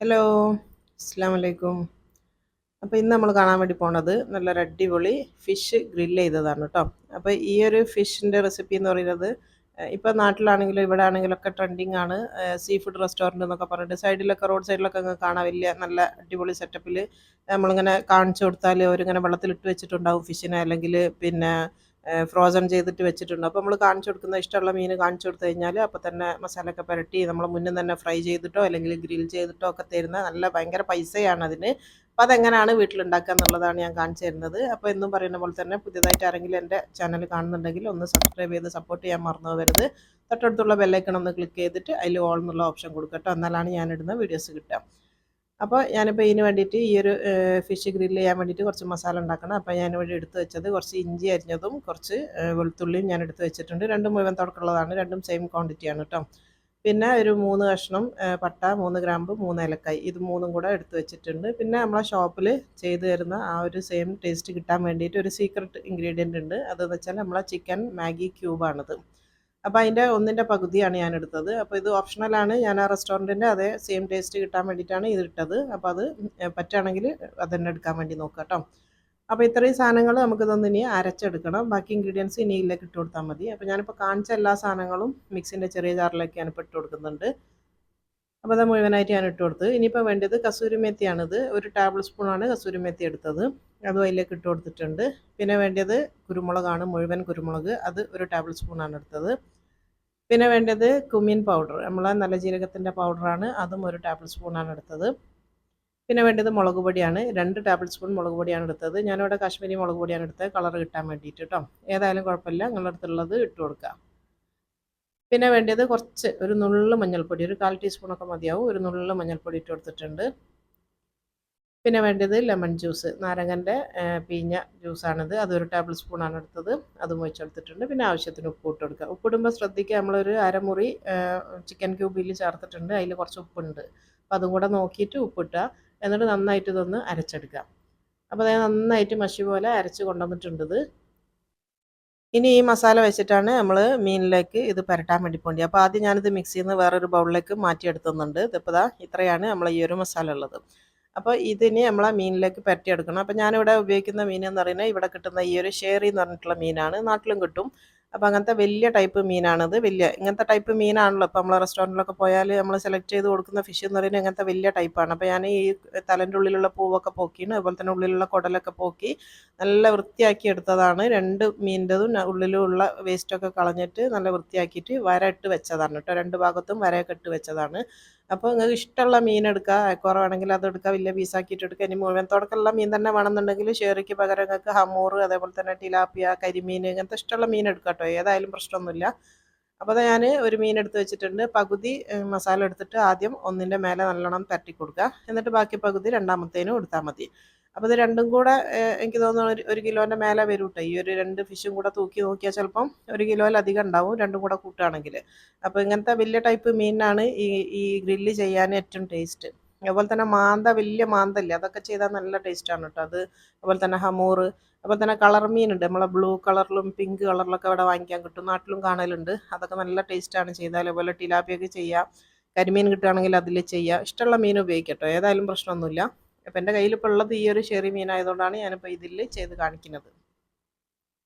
Hello, അസ്സലാമു അലൈക്കും. അപ്പോൾ ഇന്ന് നമ്മൾ കാണാൻ വേണ്ടി പോണത് നല്ലൊരു അടിപൊളി ഫിഷ് ഗ്രില്ല് ചെയ്തതാണ് കേട്ടോ. അപ്പോൾ ഈ ഒരു ഫിഷിൻ്റെ റെസിപ്പി എന്ന് പറയുന്നത് ഇപ്പോൾ നാട്ടിലാണെങ്കിലും ഇവിടെ ആണെങ്കിലും ഒക്കെ ട്രെൻഡിങ് ആണ്. സീ ഫുഡ് റെസ്റ്റോറൻറ്റ് എന്നൊക്കെ പറഞ്ഞിട്ട് സൈഡിലൊക്കെ റോഡ് സൈഡിലൊക്കെ അങ്ങ് കാണാൻ വലിയ നല്ല അടിപൊളി സെറ്റപ്പിൽ നമ്മളിങ്ങനെ കാണിച്ചു കൊടുത്താൽ അവരിങ്ങനെ വെള്ളത്തിലിട്ട് വെച്ചിട്ടുണ്ടാവും ഫിഷിനെ, അല്ലെങ്കിൽ പിന്നെ ഫ്രോസൺ ചെയ്തിട്ട് വെച്ചിട്ടുണ്ട്. അപ്പോൾ നമ്മൾ കാണിച്ചു കൊടുക്കുന്ന ഇഷ്ടമുള്ള മീൻ കാണിച്ചു കൊടുത്തു കഴിഞ്ഞാൽ അപ്പോൾ തന്നെ മസാലയൊക്കെ പുരട്ടി നമ്മൾ മുന്നേ തന്നെ ഫ്രൈ ചെയ്തിട്ടോ അല്ലെങ്കിൽ ഗ്രിൽ ചെയ്തിട്ടോ ഒക്കെ തരുന്ന നല്ല ഭയങ്കര പൈസയാണ് അതിന്. അപ്പോൾ അതെങ്ങനെയാണ് വീട്ടിലുണ്ടാക്കുക എന്നുള്ളതാണ് ഞാൻ കാണിച്ചു തരുന്നത്. അപ്പോൾ എന്നും പറയുന്ന പോലെ തന്നെ പുതിയതായിട്ട് ആരെങ്കിലും എൻ്റെ ചാനൽ കാണുന്നുണ്ടെങ്കിൽ ഒന്ന് സബ്സ്ക്രൈബ് ചെയ്ത് സപ്പോർട്ട് ചെയ്യാൻ മറന്നു പോകരുത്. തൊട്ടടുത്തുള്ള ബെല്ലൈക്കൺ ഒന്ന് ക്ലിക്ക് ചെയ്തിട്ട് അതിൽ ഓൾ എന്നുള്ള ഓപ്ഷൻ കൊടുക്കട്ടോ, എന്നാലാണ് ഞാനിടുന്ന വീഡിയോസ് കിട്ടുക. അപ്പോൾ ഞാനിപ്പോൾ ഇതിന് വേണ്ടിയിട്ട് ഈ ഒരു ഫിഷ് ഗ്രില്ല് ചെയ്യാൻ വേണ്ടിയിട്ട് കുറച്ച് മസാല ഉണ്ടാക്കണം. അപ്പോൾ ഞാനിവിടെ എടുത്ത് വെച്ചത് കുറച്ച് ഇഞ്ചി അരിഞ്ഞതും കുറച്ച് വെളുത്തുള്ളിയും ഞാൻ എടുത്ത് വെച്ചിട്ടുണ്ട്. രണ്ടും മുഴുവൻ തുടക്കുള്ളതാണ്, രണ്ടും സെയിം ക്വാണ്ടിറ്റിയാണ് കേട്ടോ. പിന്നെ ഒരു 3 കഷ്ണം പട്ട, 3 ഗ്രാമ്പ്, 3 ഏലക്കായ്, ഇത് മൂന്നും കൂടെ എടുത്ത് വെച്ചിട്ടുണ്ട്. പിന്നെ നമ്മളെ ഷോപ്പിൽ ചെയ്തു തരുന്ന ആ ഒരു സെയിം ടേസ്റ്റ് കിട്ടാൻ വേണ്ടിയിട്ട് ഒരു സീക്രട്ട് ഇൻഗ്രീഡിയൻ്റ് ഉണ്ട്. അതെന്ന് വെച്ചാൽ നമ്മളെ ചിക്കൻ മാഗി ക്യൂബാണിത്. അപ്പോൾ അതിൻ്റെ ഒന്നിൻ്റെ പകുതിയാണ് ഞാൻ എടുത്തത്. അപ്പോൾ ഇത് ഓപ്ഷണലാണ്, ഞാൻ ആ റെസ്റ്റോറൻറ്റിൻ്റെ അതേ സെയിം ടേസ്റ്റ് കിട്ടാൻ വേണ്ടിയിട്ടാണ് ഇത് ഇട്ടത്. അപ്പോൾ അത് പറ്റുകയാണെങ്കിൽ അതന്നെ എടുക്കാൻ വേണ്ടി നോക്കാം കേട്ടോ. അപ്പോൾ ഇത്രയും സാധനങ്ങൾ നമുക്കിതൊന്ന് ഇനി അരച്ചെടുക്കണം. ബാക്കി ഇൻഗ്രീഡിയൻസ് ഇനി ഇതിലേക്ക് ഇട്ട് കൊടുത്താൽ മതി. അപ്പോൾ ഞാനിപ്പോൾ കാണിച്ച എല്ലാ സാധനങ്ങളും മിക്സിൻ്റെ ചെറിയ ജാറിലേക്ക് ഞാനിപ്പോൾ ഇട്ട് കൊടുക്കുന്നുണ്ട്. അപ്പോൾ അത് മുഴുവനായിട്ട് ഞാൻ ഇട്ട് കൊടുത്ത്. ഇനിയിപ്പോൾ വേണ്ടത് കസൂരി മേത്തിയാണിത്. ഒരു ടേബിൾ സ്പൂണാണ് കസൂരി മേത്തി എടുത്തത്, അതും അതിലേക്ക് ഇട്ട് കൊടുത്തിട്ടുണ്ട്. പിന്നെ വേണ്ടത് കുരുമുളകാണ്, മുഴുവൻ കുരുമുളക്, അത് ഒരു ടേബിൾ സ്പൂണാണ് എടുത്തത്. പിന്നെ വേണ്ടത് കുമീൻ പൗഡർ, നമ്മളെ നല്ല ജീരകത്തിൻ്റെ പൗഡറാണ്, അതും ഒരു ടേബിൾ സ്പൂണാണ് എടുത്തത്. പിന്നെ വേണ്ടത് മുളക് പൊടിയാണ്, 2 ടേബിൾ സ്പൂൺ മുളക് പൊടിയാണ് എടുത്തത്. ഞാനിവിടെ കാശ്മീരി മുളക് പൊടിയാണ് എടുത്തത്, കളർ കിട്ടാൻ വേണ്ടിയിട്ട് കേട്ടോ. ഏതായാലും കുഴപ്പമില്ല, നിങ്ങളുടെ അടുത്തുള്ളത് ഇട്ട് കൊടുക്കുക. പിന്നെ വേണ്ടത് കുറച്ച് ഒരു നുള്ളു മഞ്ഞൾപ്പൊടി, ഒരു 1/4 ടീസ്പൂണൊക്കെ മതിയാവും, ഒരു നുള്ളു മഞ്ഞൾപ്പൊടി ഇട്ട് കൊടുത്തിട്ടുണ്ട്. പിന്നെ വേണ്ടത് ലെമൺ ജ്യൂസ്, നാരങ്ങൻ്റെ പിഴിഞ്ഞ ജ്യൂസാണിത്, അതൊരു ടേബിൾ സ്പൂണാണ് എടുത്തത്, അതും ഒഴിച്ചെടുത്തിട്ടുണ്ട്. പിന്നെ ആവശ്യത്തിന് ഉപ്പ് ഇട്ട് കൊടുക്കുക. ഉപ്പിടുമ്പോൾ ശ്രദ്ധിക്കുക, നമ്മളൊരു അരമുറി ചിക്കൻ ക്യൂബിൽ ചേർത്തിട്ടുണ്ട്, അതിൽ കുറച്ച് ഉപ്പുണ്ട്. അപ്പോൾ അതും കൂടെ നോക്കിയിട്ട് ഉപ്പിട്ടുക. എന്നിട്ട് നന്നായിട്ട് ഇതൊന്ന് അരച്ചെടുക്കുക. അപ്പോൾ അത് നന്നായിട്ട് മഷി പോലെ അരച്ച് കൊണ്ടുവന്നിട്ടുണ്ട്. ഇനി ഈ മസാല വെച്ചിട്ടാണ് നമ്മൾ മീനിലേക്ക് ഇത് പുരട്ടാൻ വേണ്ടി പോകേണ്ടത്. അപ്പോൾ ആദ്യം ഞാനിത് മിക്സിയിൽ നിന്ന് വേറൊരു ബൗളിലേക്ക് മാറ്റിയെടുത്തുന്നുണ്ട്. ഇതിപ്പോൾ ഇത്രയാണ് നമ്മൾ ഈ ഒരു മസാല ഉള്ളത്. അപ്പോൾ ഇതിന് നമ്മൾ ആ മീനിലേക്ക് പുരട്ടിയെടുക്കണം. അപ്പോൾ ഞാനിവിടെ ഉപയോഗിക്കുന്ന മീൻ എന്ന് പറയുന്നത് ഇവിടെ കിട്ടുന്ന ഈ ഒരു ഷേറി എന്ന് പറഞ്ഞിട്ടുള്ള മീനാണ്, നാട്ടിലും കിട്ടും. അപ്പോൾ അങ്ങനത്തെ വലിയ ടൈപ്പ് മീനാണിത്. ഇങ്ങനത്തെ ടൈപ്പ് മീനാണല്ലോ ഇപ്പോൾ നമ്മൾ റെസ്റ്റോറൻറ്റിലൊക്കെ പോയാൽ നമ്മൾ സെലക്ട് ചെയ്ത് കൊടുക്കുന്ന ഫിഷ് എന്ന് പറയുന്നത് ഇങ്ങനത്തെ വലിയ ടൈപ്പാണ്. അപ്പോൾ ഞാൻ ഈ തലേൻ്റെ ഉള്ളിലുള്ള പൂവൊക്കെ പോക്കിയാണ്, അതുപോലെ തന്നെ ഉള്ളിലുള്ള കുടലൊക്കെ പോക്കി നല്ല വൃത്തിയാക്കി എടുത്തതാണ്. 2 മീനിൻ്റെതും ഉള്ളിലുള്ള വേസ്റ്റൊക്കെ കളഞ്ഞിട്ട് നല്ല വൃത്തിയാക്കിയിട്ട് വര ഇട്ട് വെച്ചതാണ് കേട്ടോ. 2 ഭാഗത്തും വരയൊക്കെ ഇട്ട് വെച്ചതാണ്. അപ്പോൾ നിങ്ങൾക്ക് ഇഷ്ടമുള്ള മീൻ എടുക്കുക, കുറവാണെങ്കിൽ അത് എടുക്കുക, വലിയ പീസാക്കിയിട്ട് എടുക്കുക. ഇനി മുഴുവൻ തുടക്കമുള്ള മീൻ തന്നെ വേണമെന്നുണ്ടെങ്കിൽ ഷേറിക്ക് പകരം നിങ്ങൾക്ക് ഹമൂർ, അതേപോലെ തന്നെ ടിലാപ്പിയ, കരിമീൻ, ഇങ്ങനത്തെ ഇഷ്ടമുള്ള മീൻ എടുക്കുക കേട്ടോ, ഏതായാലും പ്രശ്നമൊന്നുമില്ല. അപ്പോൾ ഞാൻ ഒരു മീൻ എടുത്ത് വെച്ചിട്ടുണ്ട്. പകുതി മസാല എടുത്തിട്ട് ആദ്യം ഒന്നിൻ്റെ മേലെ നല്ലോണം തട്ടി കൊടുക്കുക, എന്നിട്ട് ബാക്കി പകുതി രണ്ടാമത്തേനും എടുത്താൽ മതി. അപ്പോൾ ഇത് രണ്ടും കൂടെ എനിക്ക് തോന്നുന്നു ഒരു കിലോൻ്റെ മേലെ വരും കേട്ടോ. ഈ ഒരു 2 ഫിഷും കൂടെ തൂക്കി നോക്കിയാൽ ചിലപ്പം 1 കിലോയിലധികം ഉണ്ടാവും, രണ്ടും കൂടെ കൂട്ടുകയാണെങ്കിൽ. അപ്പോൾ ഇങ്ങനത്തെ വലിയ ടൈപ്പ് മീനാണ് ഈ ഗ്രില്ല് ചെയ്യാൻ ഏറ്റവും ടേസ്റ്റ്. അതുപോലെ തന്നെ വലിയ മാന്തല്ലേ, അതൊക്കെ ചെയ്താൽ നല്ല ടേസ്റ്റാണ് കേട്ടോ. അതുപോലെ തന്നെ ഹമൂർ, അതുപോലെ തന്നെ കളർ മീനുണ്ട്, നമ്മളെ ബ്ലൂ കളറിലും പിങ്ക് കളറിലൊക്കെ ഇവിടെ വാങ്ങിക്കാൻ കിട്ടും, നാട്ടിലും കാണലുണ്ട്. അതൊക്കെ നല്ല ടേസ്റ്റാണ് ചെയ്താൽ. അതുപോലെ ടിലാപ്പിയൊക്കെ ചെയ്യുക, കരിമീൻ കിട്ടുകയാണെങ്കിൽ അതിൽ ചെയ്യുക. ഇഷ്ടമുള്ള മീൻ ഉപയോഗിക്കട്ടോ, ഏതായാലും പ്രശ്നമൊന്നുമില്ല. അപ്പം എൻ്റെ കയ്യിലിപ്പോൾ ഉള്ളത് ഈ ഒരു ചെറിയ മീനായതുകൊണ്ടാണ് ഞാനിപ്പോൾ ഇതിൽ ചെയ്ത് കാണിക്കുന്നത്.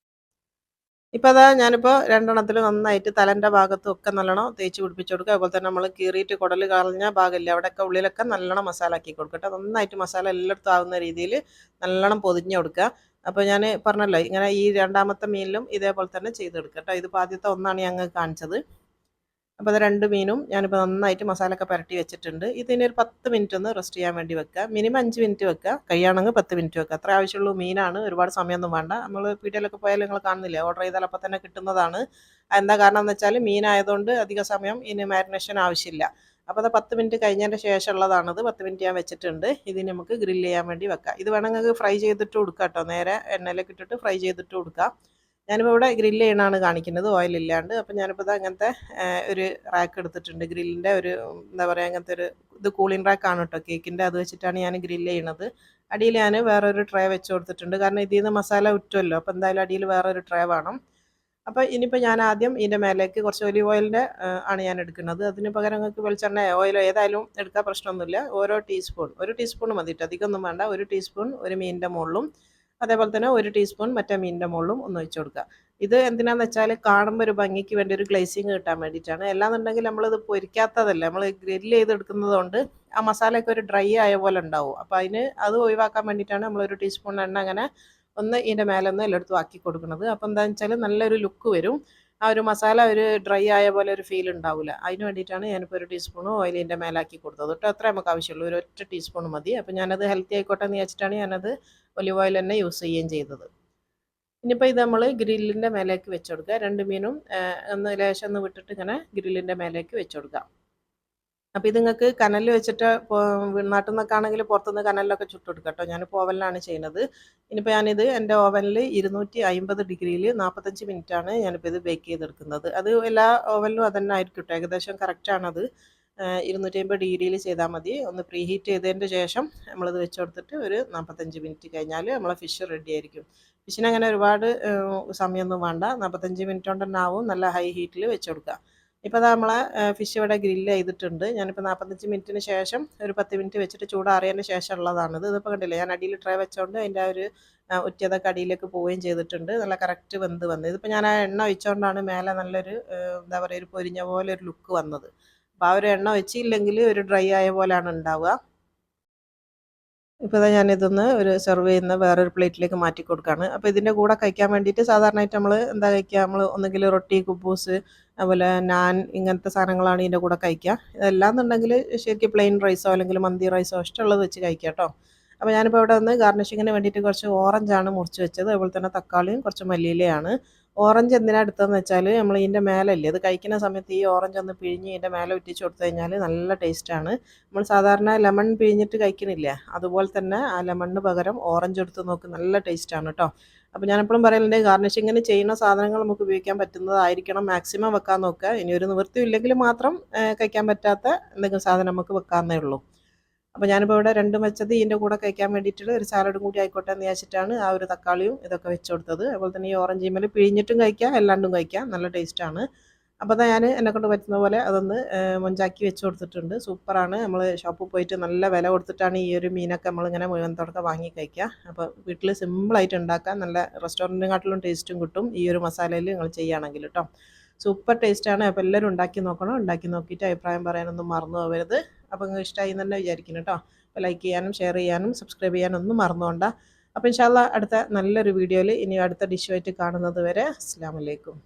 ഇപ്പോൾ ഞാനിപ്പോൾ രണ്ടെണ്ണത്തിൽ നന്നായിട്ട് തലൻ്റെ ഭാഗത്തും ഒക്കെ നല്ലോണം തേച്ച് പിടിപ്പിച്ച് കൊടുക്കുക. അതുപോലെ തന്നെ നമ്മൾ കീറിയിട്ട് കുടൽ കളഞ്ഞ ഭാഗമില്ല, അവിടെയൊക്കെ ഉള്ളിലൊക്കെ നല്ലോണം മസാല ആക്കി കൊടുക്കട്ടെ. നന്നായിട്ട് മസാല എല്ലായിടത്തും ആവുന്ന രീതിയിൽ നല്ലോണം പൊതിഞ്ഞ് കൊടുക്കുക. അപ്പോൾ ഞാൻ പറഞ്ഞല്ലോ, ഇങ്ങനെ ഈ രണ്ടാമത്തെ മീനിലും ഇതേപോലെ തന്നെ ചെയ്തെടുക്കട്ടോ. ഇതിപ്പോൾ ആദ്യത്തെ ഒന്നാണ് ഞങ്ങൾ കാണിച്ചത്. അപ്പോൾ അത് 2 മീനും ഞാനിപ്പോൾ നന്നായിട്ട് മസാലയൊക്കെ പുരട്ടി വെച്ചിട്ടുണ്ട്. ഇതിന് ഒരു 10 മിനിറ്റ് ഒന്ന് റെസ്റ്റ് ചെയ്യാൻ വേണ്ടി വെക്കുക. മിനിമം 5 മിനിറ്റ് വെക്കുക, കഴിയുകയാണെങ്കിൽ 10 മിനിറ്റ് വെക്കുക. അത്ര ആവശ്യമുള്ളൂ. മീനാണ്, ഒരുപാട് സമയമൊന്നും വേണ്ട. നമ്മൾ പീടികയിലൊക്കെ പോയാൽ നിങ്ങൾ കാണുന്നില്ലേ, ഓർഡർ ചെയ്താൽ അപ്പോൾ തന്നെ കിട്ടുന്നതാണ്. എന്താ കാരണം എന്ന് വെച്ചാൽ മീനായതുകൊണ്ട് അധിക സമയം ഇതിന് മാരിനേഷൻ ആവശ്യമില്ല. അപ്പോൾ അത് 10 മിനിറ്റ് കഴിഞ്ഞതിൻ്റെ ശേഷമുള്ളതാണത്. 10 മിനിറ്റ് ഞാൻ വെച്ചിട്ടുണ്ട്. ഇതിന് നമുക്ക് ഗ്രില്ല് ചെയ്യാൻ വേണ്ടി വെക്കാം. ഇത് വേണമെങ്കിൽ ഫ്രൈ ചെയ്തിട്ട് കൊടുക്കാം കേട്ടോ, നേരെ എണ്ണയിലേക്ക് ഇട്ടിട്ട് ഫ്രൈ ചെയ്തിട്ട് കൊടുക്കാം. ഞാനിപ്പോൾ ഇവിടെ ഗ്രില്ല് ചെയ്യണതാണ് കാണിക്കുന്നത്, ഓയിലില്ലാണ്ട്. അപ്പോൾ ഞാനിപ്പോൾ അങ്ങനത്തെ ഒരു റാക്ക് എടുത്തിട്ടുണ്ട്, ഗ്രില്ലിൻ്റെ ഒരു എന്താ പറയുക, അങ്ങനത്തെ ഒരു ഇത് കൂളിംഗ് റാക്കാണ് കേട്ടോ കേക്കിൻ്റെ. അത് വെച്ചിട്ടാണ് ഞാൻ ഗ്രില്ല് ചെയ്യണത്. അടിയിൽ ഞാൻ വേറൊരു ട്രേ വെച്ച് കൊടുത്തിട്ടുണ്ട്, കാരണം ഇതിൽ നിന്ന് മസാല ഉറ്റുമല്ലോ. അപ്പോൾ എന്തായാലും അടിയിൽ വേറൊരു ട്രേ വേണം. അപ്പോൾ ഇനിയിപ്പോൾ ഞാൻ ആദ്യം ഇതിൻ്റെ മേലേക്ക് കുറച്ച് ഒലിവ് ഓയിലിൻ്റെ ആണ് ഞാൻ എടുക്കുന്നത്. അതിന് പകരം നിങ്ങൾക്ക് വെളിച്ചെണ്ണ ഓയിലോ ഏതായാലും എടുക്കാൻ പ്രശ്നമൊന്നുമില്ല. ഓരോ ടീസ്പൂൺ, ഒരു ടീസ്പൂൺ മതിയിട്ട് അധികമൊന്നും വേണ്ട. ഒരു ടീസ്പൂൺ ഒരു മീനിൻ്റെ മുകളിലും അതേപോലെ തന്നെ ഒരു ടീസ്പൂൺ മറ്റേ മീനിൻ്റെ മുകളിലും ഒന്ന് ഒഴിച്ച് കൊടുക്കുക. ഇത് എന്തിനാന്ന് വെച്ചാൽ കാണുമ്പോൾ ഒരു ഭംഗിക്ക് വേണ്ടി ഒരു ഗ്ലേസിങ് കിട്ടാൻ വേണ്ടിയിട്ടാണ്. അല്ലാന്നുണ്ടെങ്കിൽ നമ്മളിത് പൊരിക്കാത്തതല്ല, നമ്മൾ ഗ്രില്ല് ചെയ്തെടുക്കുന്നത് കൊണ്ട് ആ മസാലയൊക്കെ ഒരു ഡ്രൈ ആയ പോലെ ഉണ്ടാവും. അപ്പോൾ അത് ഒഴിവാക്കാൻ വേണ്ടിയിട്ടാണ് നമ്മളൊരു ടീസ്പൂൺ എണ്ണ അങ്ങനെ ഒന്ന് ഇതിൻ്റെ മേലെ ഒന്ന് എല്ലായിടത്തും ആക്കി കൊടുക്കുന്നത്. അപ്പോൾ എന്താണെന്ന് വെച്ചാൽ നല്ലൊരു ലുക്ക് വരും. ആ ഒരു മസാല ഒരു ഡ്രൈ ആയ പോലെ ഒരു ഫീൽ ഉണ്ടാവില്ല. അതിന് വേണ്ടിയിട്ടാണ് ഞാനിപ്പോൾ ഒരു ടീസ്പൂൺ ഓയിൽ ഇതിൻ്റെ മേലാക്കി കൊടുത്തത് കേട്ടോ. അത്രേ നമുക്ക് ആവശ്യമുള്ളൂ, ഒരു ഒറ്റ ടീസ്പൂൺ മതി. അപ്പോൾ ഞാനത് ഹെൽത്തി ആയിക്കോട്ടെ എന്ന് വെച്ചിട്ടാണ് ഞാനത് ഒലിവ് ഓയിൽ തന്നെ യൂസ് ചെയ്യുകയും ചെയ്തത്. ഇനിയിപ്പോൾ ഇത് നമ്മൾ ഗ്രില്ലിൻ്റെ മേലേക്ക് വെച്ച് കൊടുക്കുക. രണ്ട് മീനും ഒന്ന് ലേശം ഒന്ന് വിട്ടിട്ട് ഇങ്ങനെ ഗ്രില്ലിൻ്റെ മേലേക്ക് വെച്ച് കൊടുക്കുക. അപ്പോൾ ഇത് നിങ്ങൾക്ക് കനലിൽ വെച്ചിട്ട് നാട്ടിൽ നിന്നൊക്കെ ആണെങ്കിൽ പുറത്തുനിന്ന് കനലിലൊക്കെ ചുട്ടെടുക്കാം കേട്ടോ. ഞാനിപ്പോൾ ഓവനിലാണ് ചെയ്യുന്നത്. ഇനിയിപ്പോൾ ഞാനിത് എൻ്റെ ഓവനിൽ 250 ഡിഗ്രിയിൽ 45 മിനിറ്റാണ് ഞാനിപ്പോൾ ഇത് ബേക്ക് ചെയ്തെടുക്കുന്നത്. അത് എല്ലാ ഓവനിലും അതന്നെ ആയിരിക്കും കേട്ടോ, ഏകദേശം കറക്റ്റാണത്. 250 ഡിഗ്രിയിൽ ചെയ്താൽ മതി. ഒന്ന് പ്രീ ഹീറ്റ് ചെയ്തതിൻ്റെ ശേഷം നമ്മളിത് വെച്ച് കൊടുത്തിട്ട് ഒരു 45 മിനിറ്റ് കഴിഞ്ഞാൽ നമ്മളെ ഫിഷ് റെഡി ആയിരിക്കും. ഫിഷിന് അങ്ങനെ ഒരുപാട് സമയമൊന്നും വേണ്ട, 45 മിനിറ്റ് കൊണ്ട് തന്നെ ആവും. നല്ല ഹൈ ഹീറ്റിൽ വെച്ച് കൊടുക്കുക. ഇപ്പോൾ അത് നമ്മളെ ഫിഷ് ഇവിടെ ഗ്രില്ല് ചെയ്തിട്ടുണ്ട്. ഞാനിപ്പോൾ 45 മിനിറ്റിന് ശേഷം ഒരു 10 മിനിറ്റ് വെച്ചിട്ട് ചൂടാറിയതിന് ശേഷം ഉള്ളതാണിത്. ഇതിപ്പോൾ കണ്ടില്ലേ, ഞാൻ അടിയിൽ ട്രേ വെച്ചോണ്ട് അതിൻ്റെ ആ ഒരു ഉറ്റിയതൊക്കെ അടിയിലേക്ക് പോവുകയും ചെയ്തിട്ടുണ്ട്. നല്ല കറക്റ്റ് വെന്ത് വന്നത്. ഇതിപ്പോൾ ഞാൻ ആ എണ്ണ ഒഴിച്ചുകൊണ്ടാണ് മേലെ നല്ലൊരു എന്താ പറയുക, ഒരു പൊരിഞ്ഞ പോലെ ഒരു ലുക്ക് വന്നത്. അപ്പോൾ ആ ഒരു എണ്ണ ഒഴിച്ചില്ലെങ്കിൽ ഒരു ഡ്രൈ ആയ പോലെയാണ് ഉണ്ടാവുക. ഇപ്പോൾ ഞാനിതൊന്ന് ഒരു സെർവ് ചെയ്യുന്ന വേറൊരു പ്ലേറ്റിലേക്ക് മാറ്റി കൊടുക്കുകയാണ്. അപ്പോൾ ഇതിൻ്റെ കൂടെ കഴിക്കാൻ വേണ്ടിയിട്ട് സാധാരണയായിട്ട് നമ്മൾ എന്താ കഴിക്കുക, നമ്മൾ ഒന്നുകിൽ റൊട്ടി, കുബൂസ്, അതുപോലെ നാൻ, ഇങ്ങനത്തെ സാധനങ്ങളാണ് ഇതിൻ്റെ കൂടെ കഴിക്കുക. ഇതല്ലാന്നുണ്ടെങ്കിൽ ശരിക്കും പ്ലെയിൻ റൈസോ അല്ലെങ്കിൽ മന്തി റൈസോ ഇഷ്ടമുള്ളത് വെച്ച് കഴിക്കാം കേട്ടോ. അപ്പോൾ ഞാനിപ്പോൾ ഇവിടെ ഒന്ന് ഗാർണിഷിങ്ങിന് വേണ്ടിയിട്ട് കുറച്ച് ഓറഞ്ചാണ് മുറിച്ച് വെച്ചത്. അതുപോലെ തന്നെ തക്കാളിയും കുറച്ച് മല്ലിയിലയാണ്. ഓറഞ്ച് എന്തിനാണ് എടുത്തതെന്ന് വെച്ചാൽ നമ്മൾ ഇതിൻ്റെ മേലല്ലേ, അത് കഴിക്കുന്ന സമയത്ത് ഈ ഓറഞ്ച് ഒന്ന് പിഴിഞ്ഞ് ഇതിൻ്റെ മേലെ ഉറ്റിച്ച് കൊടുത്തു കഴിഞ്ഞാൽ നല്ല ടേസ്റ്റാണ്. നമ്മൾ സാധാരണ ലെമൺ പിഴിഞ്ഞിട്ട് കഴിക്കുന്നില്ലേ, അതുപോലെ തന്നെ ആ ലെമണിന് പകരം ഓറഞ്ച് എടുത്ത് നോക്ക്, നല്ല ടേസ്റ്റാണ് കേട്ടോ. അപ്പോൾ ഞാനെപ്പോഴും പറയലുണ്ട്, ഗാർണിഷിങ്ങിന് ചെയ്യുന്ന സാധനങ്ങൾ നമുക്ക് ഉപയോഗിക്കാൻ പറ്റുന്നതായിരിക്കണം മാക്സിമം വെക്കാൻ നോക്കുക. ഇനി ഒരു നിവൃത്തി ഇല്ലെങ്കിൽ മാത്രം കഴിക്കാൻ പറ്റാത്ത എന്തെങ്കിലും സാധനം നമുക്ക് വെക്കാമെന്നേ ഉള്ളൂ. അപ്പോൾ ഞാനിപ്പോൾ ഇവിടെ രണ്ടും വെച്ചത് ഇതിൻ്റെ കൂടെ കഴിക്കാൻ വേണ്ടിയിട്ടുള്ള ഒരു സാലഡും കൂടി ആയിക്കോട്ടെ എന്ന് വിചാരിച്ചിട്ടാണ് ആ ഒരു തക്കാളിയും ഇതൊക്കെ വെച്ച് കൊടുത്തത്. അതുപോലെ തന്നെ ഈ ഓറഞ്ച് ഈമൽ പിഴിഞ്ഞിട്ടും കഴിക്കാം, അല്ലാണ്ടും കഴിക്കാം, നല്ല ടേസ്റ്റാണ്. അപ്പോൾ അതാ ഞാൻ എന്നെക്കൊണ്ട് പറ്റുന്ന പോലെ അതൊന്ന് മൊഞ്ചാക്കി വെച്ച് കൊടുത്തിട്ടുണ്ട്. സൂപ്പറാണ്. നമ്മൾ ഷോപ്പിൽ പോയിട്ട് നല്ല വില കൊടുത്തിട്ടാണ് ഈ ഒരു മീനൊക്കെ നമ്മളിങ്ങനെ മുഴുവനത്തോടൊക്കെ വാങ്ങി കഴിക്കുക. അപ്പോൾ വീട്ടിൽ സിമ്പിളായിട്ട് ഉണ്ടാക്കാം, നല്ല റെസ്റ്റോറൻറ്റിനെക്കാട്ടിലും ടേസ്റ്റും കിട്ടും ഈ ഒരു മസാലയിൽ നിങ്ങൾ ചെയ്യുകയാണെങ്കിൽ കേട്ടോ. സൂപ്പർ ടേസ്റ്റാണ്. അപ്പോൾ എല്ലാവരും ഉണ്ടാക്കി നോക്കണം. ഉണ്ടാക്കി നോക്കിയിട്ട് അഭിപ്രായം പറയാനൊന്നും മറന്നു പോകരുത്. അപ്പോൾ നിങ്ങൾക്ക് ഇഷ്ടമായി എന്ന് തന്നെ വിചാരിക്കുന്നു കേട്ടോ. അപ്പോൾ ലൈക്ക് ചെയ്യാനും ഷെയർ ചെയ്യാനും സബ്സ്ക്രൈബ് ചെയ്യാനും ഒന്നും മറന്നുകൊണ്ട. അപ്പോൾ ഇൻഷാ അല്ലാ അടുത്ത നല്ലൊരു വീഡിയോയിൽ ഇനി അടുത്ത ഡിഷുമായിട്ട് കാണുന്നത് വരെ അസ്സലാമു അലൈക്കും.